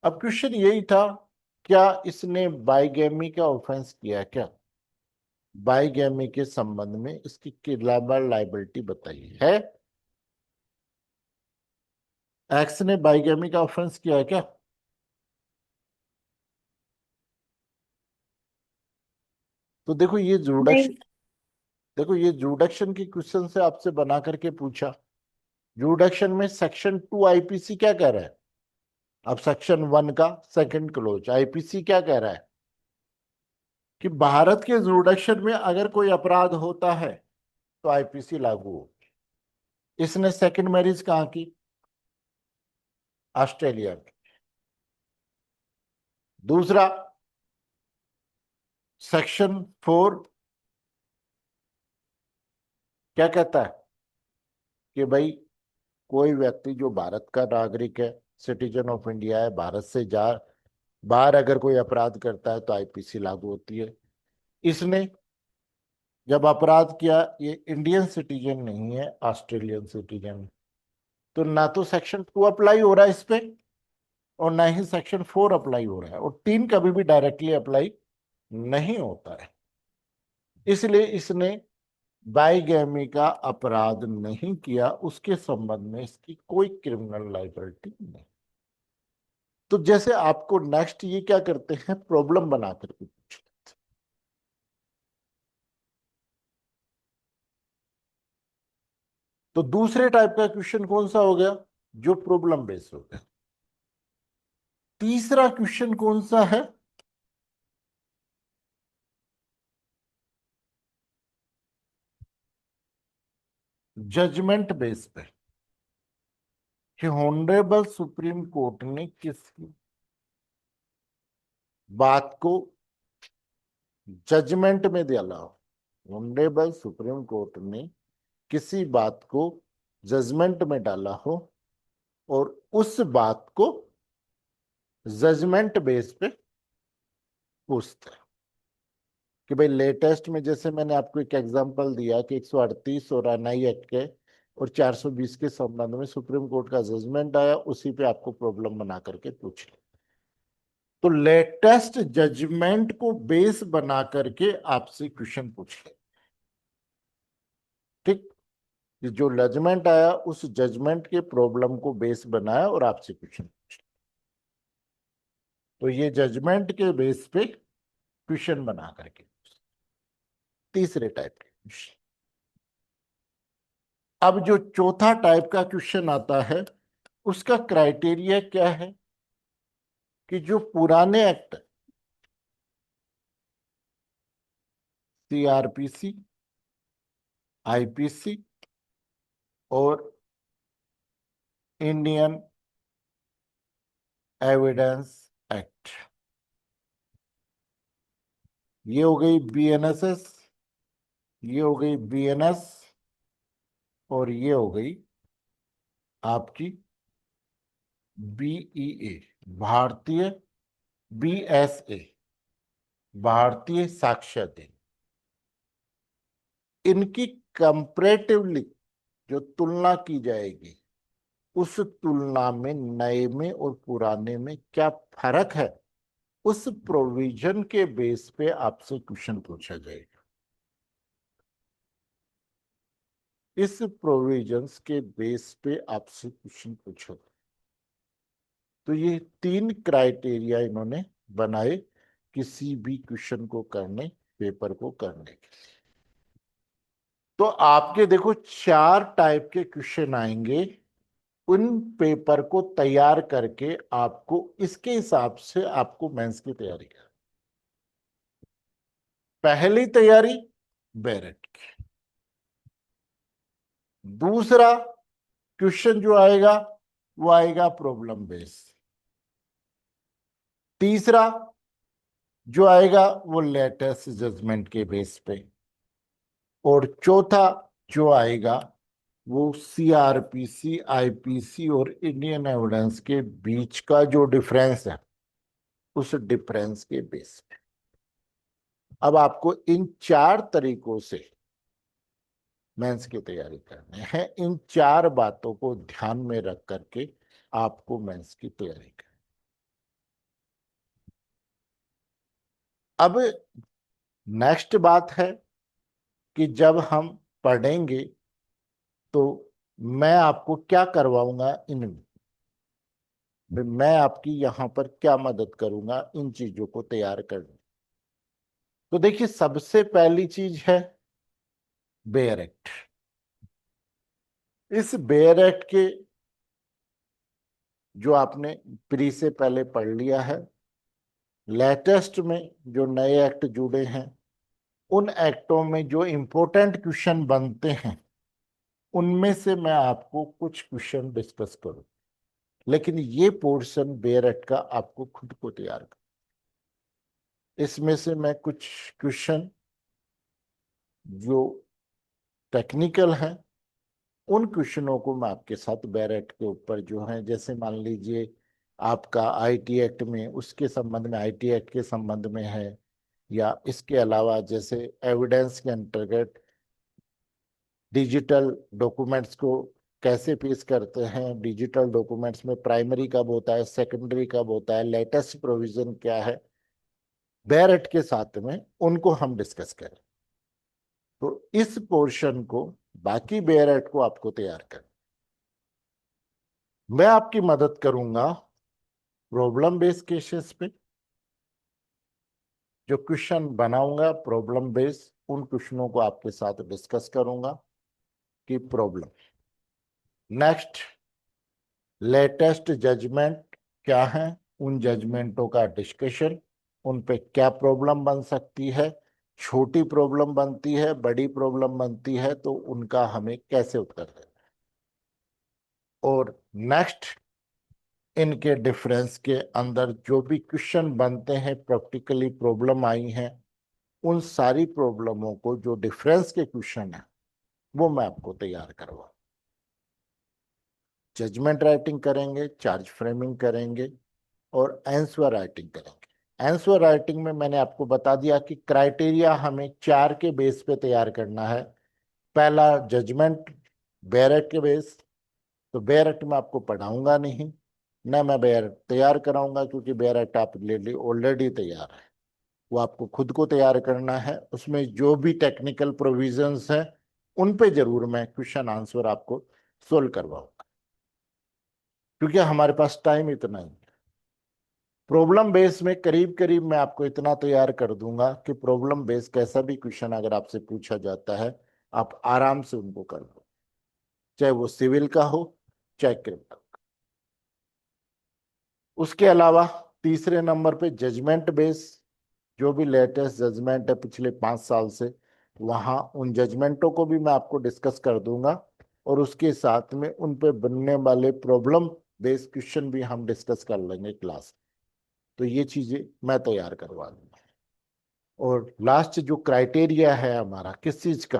अब क्वेश्चन यही था क्या इसने बाइगेमी का ऑफेंस किया क्या? बाइगेमी के संबंध में इसकी किलाबल लाइबिलिटी बताइए। है एक्स ने बाइगेमी का ऑफेंस किया है क्या? तो देखो ये जुडिक्शन, देखो ये जुडिक्शन की क्वेश्चन से आपसे बना करके पूछा। जुडिक्शन में सेक्शन 2 आईपीसी क्या कह रहा है? अब सेक्शन 1 का सेकंड क्लोज आईपीसी क्या कह रहा है कि भारत के जुडिक्शन में अगर कोई अपराध होता है तो आईपीसी लागू हो। इसने सेकंड मैरिज कहाँ की? ऑस्ट्रेलिया में। दूसरा, सेक्शन 4 क्या कहता है कि भाई कोई व्यक्ति जो भारत का नागरिक है, सिटीजन ऑफ इंडिया है, भारत से जा बाहर अगर कोई अपराध करता है तो आईपीसी लागू होती है। इसने जब अपराध किया, ये इंडियन सिटीजन नहीं है, ऑस्ट्रेलियन सिटीजन, तो ना तो सेक्शन 2 अप्लाई हो रहा है इस पे और ना ही सेक्शन 4 अप्लाई हो रहा है, और 3 कभी भी डायरेक्टली अप्लाई नहीं होता है। इसलिए इसने बाइगैमी का अपराध नहीं किया, उसके संबंध में इसकी कोई क्रिमिनल लाइबिलिटी नहीं। तो जैसे आपको नेक्स्ट ये क्या करते हैं, प्रॉब्लम बना करके पूछ लेते हैं। तो दूसरे टाइप का क्वेश्चन कौन सा हो गया? जो प्रॉब्लम बेस्ड हो गया। तीसरा क्वेश्चन कौन सा है? जजमेंट बेस पे कि ऑनरेबल सुप्रीम कोर्ट ने किस बात को जजमेंट में डाला हो। ऑनरेबल सुप्रीम कोर्ट ने किसी बात को जजमेंट में डाला हो और उस बात को जजमेंट बेस पे पूछते हैं कि भाई लेटेस्ट में, जैसे मैंने आपको एक एग्जांपल दिया कि 138 और एनआई एक्ट के और 420 के संबंध में सुप्रीम कोर्ट का जजमेंट आया, उसी पे आपको प्रॉब्लम बना करके पूछ ले। तो लेटेस्ट जजमेंट को बेस बना करके आपसे क्वेश्चन पूछ ले। ठीक, कि जो जजमेंट आया उस जजमेंट के प्रॉब्लम को बेस बनाया और आपसे क्वेश्चन पूछ ले। तो ये जजमेंट के बेस पे क्वेश्चन बना करके तीसरे टाइप के क्वेश्चन। अब जो चौथा टाइप का क्वेश्चन आता है, उसका क्राइटेरिया क्या है कि जो पुराने एक्ट सीआरपीसी, आईपीसी और इंडियन एविडेंस एक्ट, ये हो गई बीएनएसएस, ये हो गई बीएनएस और ये हो गई आपकी बीईए, भारतीय, बीएसए, भारतीय साक्ष्य दिन। इनकी कंपैरेटिवली जो तुलना की जाएगी, उस तुलना में नए में और पुराने में क्या फर्क है, उस प्रोविजन के बेस पे आपसे क्वेश्चन पूछा जाएगा। इस प्रोविजंस के बेस पे आपसे क्वेश्चन पूछा। तो ये 3 क्राइटेरिया इन्होंने बनाए किसी भी क्वेश्चन को करने, पेपर को करने के लिए। तो आपके देखो 4 टाइप के क्वेश्चन आएंगे। उन पेपर को तैयार करके आपको इसके हिसाब से आपको मेंस की तैयारी करनी। पहली तैयारी बैरेट की। दूसरा क्वेश्चन जो आएगा वो आएगा प्रॉब्लम बेस। तीसरा जो आएगा वो लेटेस्ट जजमेंट के बेस पे। और चौथा जो आएगा वो सीआरपीसी, आईपीसी और इंडियन एविडेंस के बीच का जो डिफरेंस है, उस डिफरेंस के बेस पे। अब आपको इन 4 तरीकों से मेंस की तैयारी करनी है। इन 4 बातों को ध्यान में रख करके आपको मेंस की तैयारी करनी। अब नेक्स्ट बात है कि जब हम पढ़ेंगे तो मैं आपको क्या करवाऊंगा इनमें, मैं आपकी यहां पर क्या मदद करूंगा इन चीजों को तैयार करने। तो देखिए, सबसे पहली चीज है बेयर एक्ट। इस बेयर एक्ट के जो आपने प्री से पहले पढ़ लिया है, लेटेस्ट में जो नए एक्ट जुड़े हैं, उन एक्टों में जो इंपॉर्टेंट क्वेश्चन बनते हैं उनमें से मैं आपको कुछ क्वेश्चन डिस्कस करूं। लेकिन ये पोर्शन बेयर एक्ट का आपको खुद को तैयार कर, इसमें से मैं कुछ क्वेश्चन जो टेक्निकल हैं उन क्वेश्चनों को मैं आपके साथ बेयर एक्ट के ऊपर जो है, जैसे मान लीजिए आपका आईटी एक्ट में, उसके संबंध में, आईटी एक्ट के संबंध में है, या इसके अलावा जैसे एविडेंस के अंतर्गत डिजिटल डॉक्यूमेंट्स को कैसे पेश करते हैं, डिजिटल डॉक्यूमेंट्स में प्राइमरी कब होता है, सेकेंडरी कब होता है, लेटेस्ट प्रोविजन क्या है, बेयर एक्ट के साथ में उनको हम डिस्कस करें। तो इस पोर्शन को, बाकी बेयर एक्ट को आपको तैयार करें। मैं आपकी मदद करूंगा प्रॉब्लम बेस्ड केसेस पे, जो क्वेश्चन बनाऊंगा प्रॉब्लम बेस्ड, उन क्वेश्चनों को आपके साथ डिस्कस करूंगा कि प्रॉब्लम। नेक्स्ट, लेटेस्ट जजमेंट क्या है, उन जजमेंटों का डिस्कशन, उन पे क्या प्रॉब्लम बन सकती है, छोटी प्रॉब्लम बनती है, बड़ी प्रॉब्लम बनती है, तो उनका हमें कैसे उत्तर देना है। और नेक्स्ट, इनके डिफरेंस के अंदर जो भी क्वेश्चन बनते हैं, प्रैक्टिकली प्रॉब्लम आई हैं, उन सारी प्रॉब्लमों को जो डिफरेंस के क्वेश्चन है वो मैं आपको तैयार करवा, जजमेंट राइटिंग करेंगे, चार्ज फ्रेमिंग करेंगे और आंसर राइटिंग करेंगे। आंसर राइटिंग में मैंने आपको बता दिया कि क्राइटेरिया हमें 4 के बेस पे तैयार करना है। पहला, जजमेंट बेरेट के बेस। तो बेरेट में आपको पढ़ाऊंगा नहीं, न मैं बेरेट तैयार कराऊंगा, क्योंकि बेरेट आप ले ऑलरेडी तैयार है। वो आपको खुद को तैयार करना है। उसमें जो भी टेक्निकल प्रोविजंस हैं उन पे जरूर मैं क्वेश्चन आंसर आपको सोल्व करवाऊंगा, क्योंकि हमारे पास टाइम इतना ही। प्रॉब्लम बेस में करीब करीब मैं आपको इतना तैयार कर दूंगा कि प्रॉब्लम बेस कैसा भी क्वेश्चन अगर आपसे पूछा जाता है आप आराम से उनको कर लो, चाहे वो सिविल का हो चाहे क्रिमिनल। उसके अलावा तीसरे नंबर पे जजमेंट बेस, जो भी लेटेस्ट जजमेंट है पिछले 5 साल से, वहां उन जजमेंटों को भी मैं आपको डिस्कस कर दूंगा, और उसके साथ में उन पे बनने वाले प्रॉब्लम बेस्ड क्वेश्चन भी हम डिस्कस कर लेंगे क्लास। तो ये चीजें मैं तैयार करवा दूंगा। और लास्ट जो क्राइटेरिया है हमारा किस चीज का,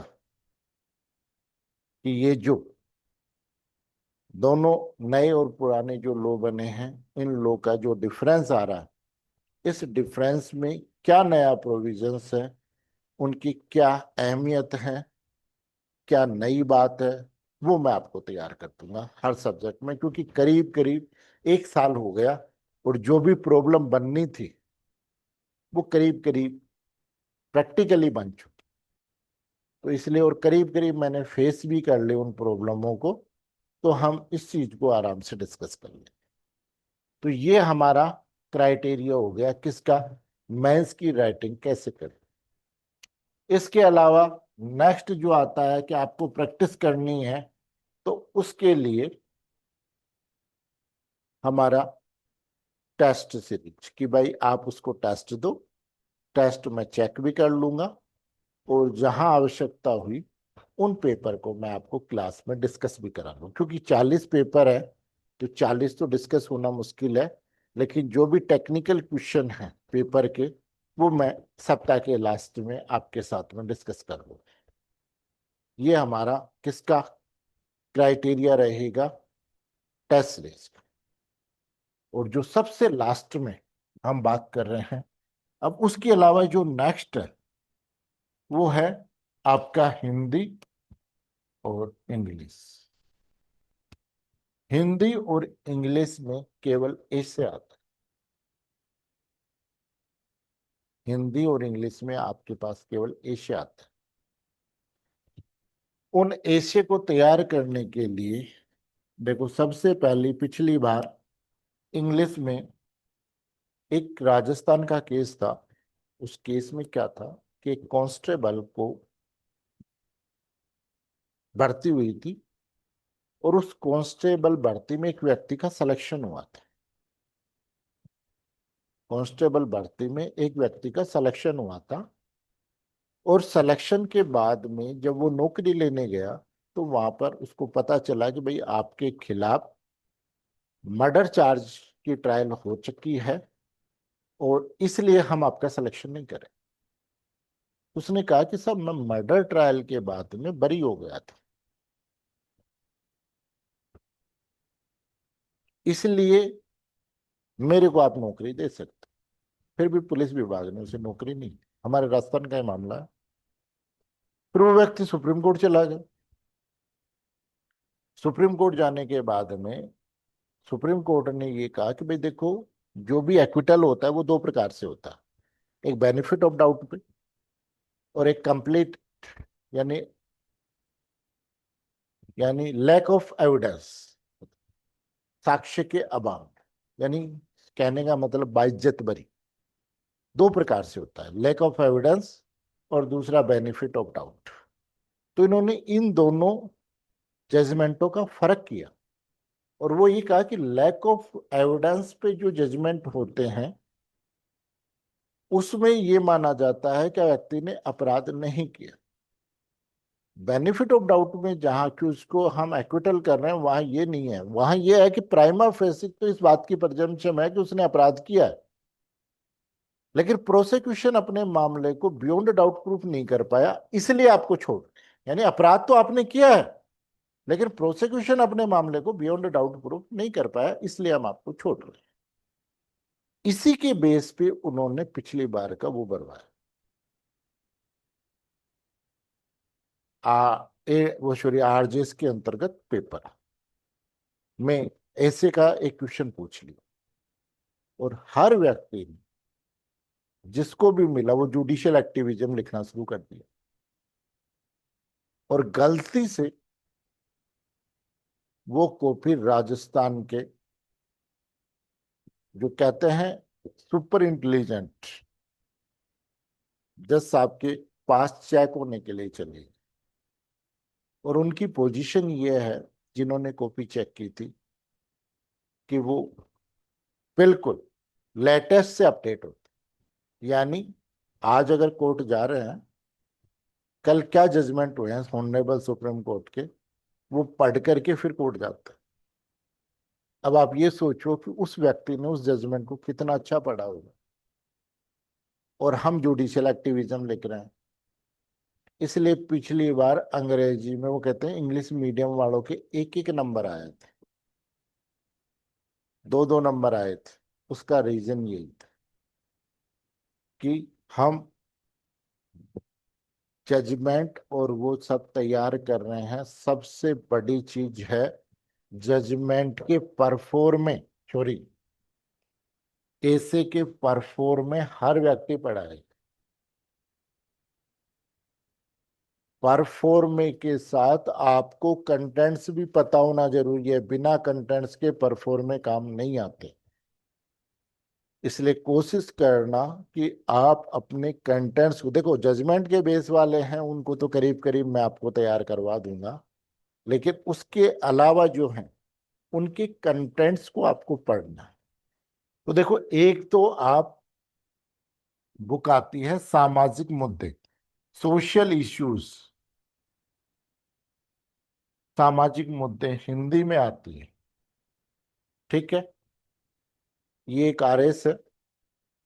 कि ये जो दोनों नए और पुराने जो लॉ बने हैं, इन लॉ का जो डिफरेंस आ रहा है, इस डिफरेंस में क्या नया प्रोविजंस है, उनकी क्या अहमियत है, क्या नई बात है, वो मैं आपको तैयार कर दूंगा हर सब्जेक्ट में, क्योंकि करीब करीब 1 साल हो गया और जो भी प्रॉब्लम बननी थी वो करीब करीब प्रैक्टिकली बन चुकी। तो इसलिए, और करीब करीब मैंने फेस भी कर ली उन प्रॉब्लमों को, तो हम इस चीज को आराम से डिस्कस कर लें। तो ये हमारा क्राइटेरिया हो गया किसका, मेंस की राइटिंग कैसे करें। इसके अलावा नेक्स्ट जो आता है कि आपको प्रैक्टिस करनी है, तो उसके लिए हमारा टेस्ट सीरीज, कि भाई आप उसको टेस्ट दो, टेस्ट में चेक भी कर लूंगा, और जहां आवश्यकता हुई उन पेपर को मैं आपको क्लास में डिस्कस भी करा लूँ, क्योंकि 40 पेपर है तो 40 तो डिस्कस होना मुश्किल है, लेकिन जो भी टेक्निकल क्वेश्चन है पेपर के, वो मैं सप्ताह के लास्ट में आपके साथ में डिस्कस कर लूँ। ये हमारा किसका क्राइटेरिया रहेगा, टेस्ट सीरीज। और जो सबसे लास्ट में हम बात कर रहे हैं, अब उसके अलावा जो नेक्स्ट है वो है आपका हिंदी और इंग्लिश। हिंदी और इंग्लिश में केवल ऐसे आता हिंदी और इंग्लिश में आपके पास केवल एशे आता है। उन एशे को तैयार करने के लिए देखो, सबसे पहली पिछली बार इंग्लिश में एक राजस्थान का केस था। उस केस में क्या था कि एक कांस्टेबल को भर्ती हुई थी और उस कांस्टेबल भर्ती में एक व्यक्ति का सिलेक्शन हुआ था। कांस्टेबल भर्ती में एक व्यक्ति का सिलेक्शन हुआ था और सिलेक्शन के बाद में जब वो नौकरी लेने गया तो वहां पर उसको पता चला कि भाई आपके खिलाफ मर्डर चार्ज की ट्रायल हो चुकी है और इसलिए हम आपका सिलेक्शन नहीं करें। उसने कहा कि साहब मैं मर्डर ट्रायल के बाद में बरी हो गया था, इसलिए मेरे को आप नौकरी दे सकते। फिर भी पुलिस विभाग ने उसे नौकरी नहीं दी। हमारे राजस्थान का ही मामला है। फिर वो व्यक्ति सुप्रीम कोर्ट चला गया। सुप्रीम कोर्ट जाने के बाद में सुप्रीम कोर्ट ने ये कहा कि भाई देखो, जो भी एक्विटल होता है वो दो प्रकार से होता है, एक बेनिफिट ऑफ डाउट पे और एक कंप्लीट, यानी यानी लैक ऑफ एविडेंस, साक्ष्य के अभाव, यानी कहने का मतलब बाइज्जत बरी। दो प्रकार से होता है, लेक ऑफ एविडेंस और दूसरा बेनिफिट ऑफ डाउट। तो इन्होंने इन दोनों जजमेंटों का फर्क किया और वो ये कहा कि लैक ऑफ एविडेंस पे जो जजमेंट होते हैं उसमें ये माना जाता है कि व्यक्ति ने अपराध नहीं किया। बेनिफिट ऑफ डाउट में जहां कि उसको हम एक्विटल कर रहे हैं वहां ये नहीं है। वहां ये है कि प्राइमा फेसी तो इस बात की प्रजम्पशन है कि उसने अपराध किया है, लेकिन प्रोसिक्यूशन अपने मामले को बियॉन्ड डाउट प्रूफ नहीं कर पाया, इसलिए आपको छोड़। यानी अपराध तो आपने किया है लेकिन प्रोसिक्यूशन अपने मामले को बियॉन्ड डाउट प्रूफ नहीं कर पाया, इसलिए हम आपको छोड़ रहे हैं। इसी के बेस पे उन्होंने पिछली बार का वो बनवाया, वो सॉरी आरजेएस के अंतर्गत पेपर में ऐसे का एक क्वेश्चन पूछ लिया और हर व्यक्ति ने जिसको भी मिला वो जुडिशियल एक्टिविज्म लिखना शुरू कर दिया और गलती से वो कॉपी राजस्थान के जो कहते हैं सुपर इंटेलिजेंट जज साहब के पास चेक होने के लिए चली और उनकी पोजीशन ये है, जिन्होंने कॉपी चेक की थी, कि वो बिल्कुल लेटेस्ट से अपडेट होते। यानी आज अगर कोर्ट जा रहे हैं, कल क्या जजमेंट हुए हैं ऑनरेबल सुप्रीम कोर्ट के, वो पढ़ करके फिर कोर्ट जाता है। अब आप ये सोचो कि उस व्यक्ति ने उस जजमेंट को कितना अच्छा पढ़ा होगा और हम जुडिशियल एक्टिविज्म लिख रहे हैं। इसलिए पिछली बार अंग्रेजी में वो कहते हैं इंग्लिश मीडियम वालों के एक एक नंबर आए थे, दो दो नंबर आए थे। उसका रीजन यही था कि हम जजमेंट और वो सब तैयार कर रहे हैं। सबसे बड़ी चीज है जजमेंट के परफॉर्म में, सॉरी ऐसे के परफॉर्म में हर व्यक्ति पढ़ा है। परफॉर्मे के साथ आपको कंटेंट्स भी पता होना जरूरी है। बिना कंटेंट्स के परफॉर्मे काम नहीं आते। इसलिए कोशिश करना कि आप अपने कंटेंट्स को देखो। जजमेंट के बेस वाले हैं उनको तो करीब करीब मैं आपको तैयार करवा दूंगा, लेकिन उसके अलावा जो हैं उनके कंटेंट्स को आपको पढ़ना है। तो देखो, एक तो आप बुक आती है सामाजिक मुद्दे, सोशल इश्यूज, सामाजिक मुद्दे हिंदी में आती है, ठीक है। ये एक आरएस है,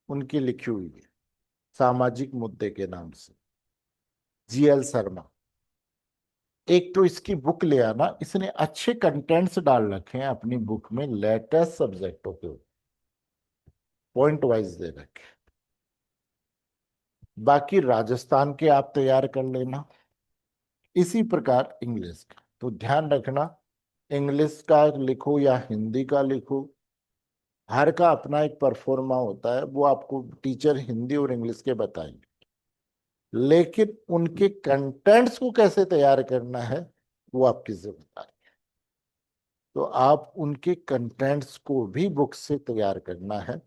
उनकी लिखी हुई है सामाजिक मुद्दे के नाम से, जीएल शर्मा। एक तो इसकी बुक ले आना, इसने अच्छे कंटेंट्स डाल रखे हैं अपनी बुक में, लेटेस्ट सब्जेक्टों के पॉइंट वाइज दे रखे। बाकी राजस्थान के आप तैयार कर लेना, इसी प्रकार इंग्लिश का तो ध्यान रखना। इंग्लिश का लिखो या हिंदी का लिखो, हर का अपना एक परफॉर्मा होता है, वो आपको टीचर हिंदी और इंग्लिश के बताएंगे, लेकिन उनके कंटेंट्स को कैसे तैयार करना है वो आपकी जिम्मेदारी है। तो आप उनके कंटेंट्स को भी बुक से तैयार करना है,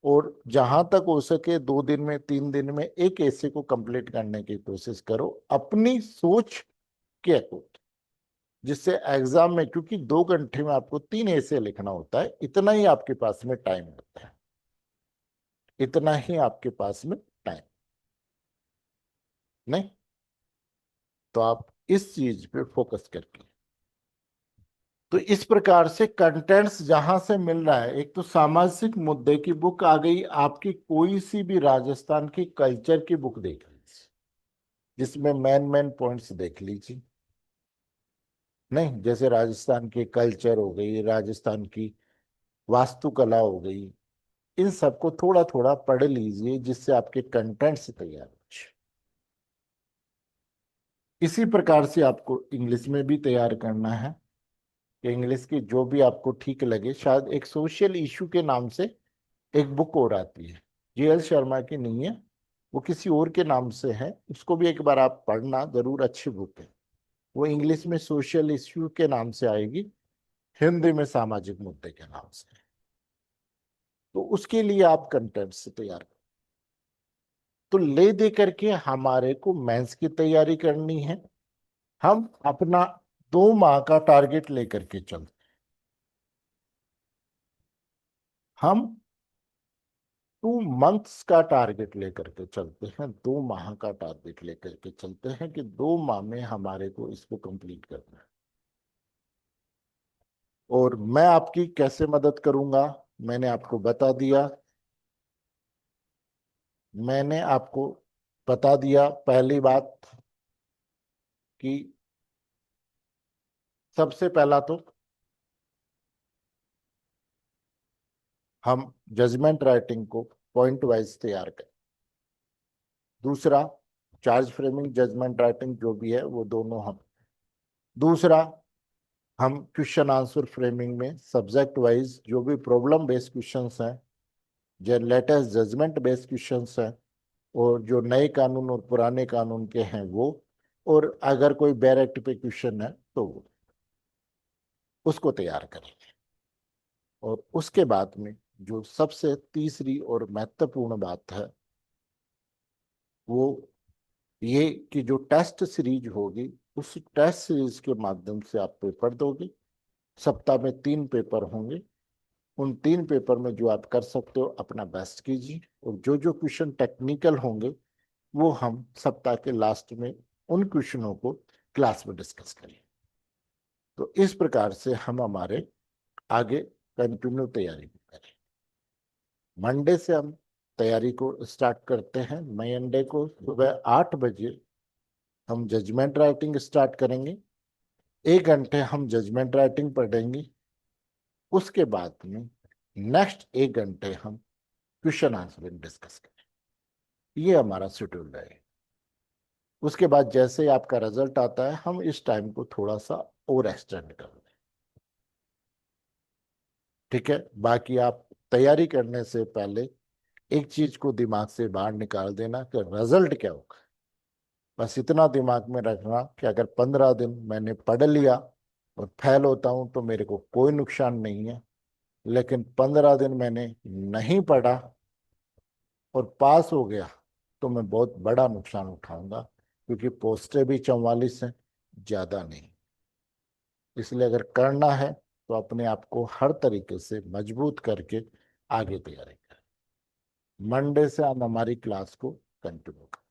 और जहां तक हो सके 2 दिन में 3 दिन में एक ऐसे को कंप्लीट करने की कोशिश करो अपनी सोच के अकॉर्डिंग, जिससे एग्जाम में, क्योंकि 2 घंटे में आपको 3 ऐसे लिखना होता है, इतना ही आपके पास में टाइम होता है, इतना ही आपके पास में टाइम नहीं। तो आप इस चीज पे फोकस करके, तो इस प्रकार से कंटेंट्स जहां से मिल रहा है, एक तो सामाजिक मुद्दे की बुक आ गई आपकी, कोई सी भी राजस्थान की कल्चर की बुक देख लीजिए, जिसमें मेन मेन पॉइंट्स देख लीजिए, नहीं जैसे राजस्थान की कल्चर हो गई, राजस्थान की वास्तुकला हो गई, इन सबको थोड़ा थोड़ा पढ़ लीजिए, जिससे आपके कंटेंट्स तैयार हो जाए। इसी प्रकार से आपको इंग्लिश में भी तैयार करना है, कि इंग्लिश की जो भी आपको ठीक लगे, शायद एक सोशल इशू के नाम से एक बुक और आती है, JL शर्मा की नहीं है, वो किसी और के नाम से है, उसको भी एक बार आप पढ़ना जरूर, अच्छी बुक है। वो इंग्लिश में सोशल इश्यू के नाम से आएगी, हिंदी में सामाजिक मुद्दे के नाम से। तो उसके लिए आप कंटेंट से तैयार करो। तो ले दे करके हमारे को मेंस की तैयारी करनी है। हम अपना 2 माह का टारगेट लेकर के चलते, हम 2 मंथ्स का टारगेट लेकर के चलते हैं, 2 माह का टारगेट लेकर के चलते हैं, कि 2 माह में हमारे को इसको कंप्लीट करना है। और मैं आपकी कैसे मदद करूंगा, मैंने आपको बता दिया। मैंने आपको बता दिया पहली बात कि सबसे पहला तो हम जजमेंट राइटिंग को पॉइंट वाइज तैयार करें। दूसरा, चार्ज फ्रेमिंग, जजमेंट राइटिंग जो भी है वो दोनों हम। दूसरा, हम क्वेश्चन आंसर फ्रेमिंग में सब्जेक्ट वाइज जो भी प्रॉब्लम बेस्ड क्वेश्चंस हैं, जो लेटेस्ट जजमेंट बेस्ड क्वेश्चंस हैं, और जो नए कानून और पुराने कानून के हैं वो, और अगर कोई डायरेक्ट पे क्वेश्चन है तो वो, उसको तैयार करेंगे। और उसके बाद में जो सबसे तीसरी और महत्वपूर्ण बात है वो ये, कि जो टेस्ट सीरीज होगी, उस टेस्ट सीरीज के माध्यम से आप पेपर दोगे। सप्ताह में 3 पेपर होंगे, उन 3 पेपर में जो आप कर सकते हो अपना बेस्ट कीजिए, और जो जो क्वेश्चन टेक्निकल होंगे वो हम सप्ताह के लास्ट में उन क्वेश्चनों को क्लास में डिस्कस करें। तो इस प्रकार से हम हमारे आगे कंटिन्यू तैयारी करें। मंडे से हम तैयारी को स्टार्ट करते हैं। मंडे को सुबह 8 बजे हम जजमेंट राइटिंग स्टार्ट करेंगे। 1 घंटे हम जजमेंट राइटिंग पढ़ेंगे। उसके बाद में नेक्स्ट 1 घंटे हम क्वेश्चन आंसरिंग डिस्कस करें। ये हमारा शेड्यूल है। उसके बाद जैसे ही आपका रिजल्ट आता है, हम इस टाइम को थोड़ा सा और एक्सटेंड कर दें। ठीक है। बाकी आप तैयारी करने से पहले एक चीज को दिमाग से बाहर निकाल देना कि रिजल्ट क्या होगा। बस इतना दिमाग में रखना कि अगर 15 दिन मैंने पढ़ लिया और फेल होता हूं तो मेरे को कोई नुकसान नहीं है, लेकिन 15 दिन मैंने नहीं पढ़ा और पास हो गया तो मैं बहुत बड़ा नुकसान उठाऊंगा, क्योंकि पोस्टें भी 44 हैं, ज्यादा नहीं। इसलिए अगर करना है तो अपने आप को हर तरीके से मजबूत करके आगे तैयारी करें। मंडे से हम हमारी क्लास को कंटिन्यू करें।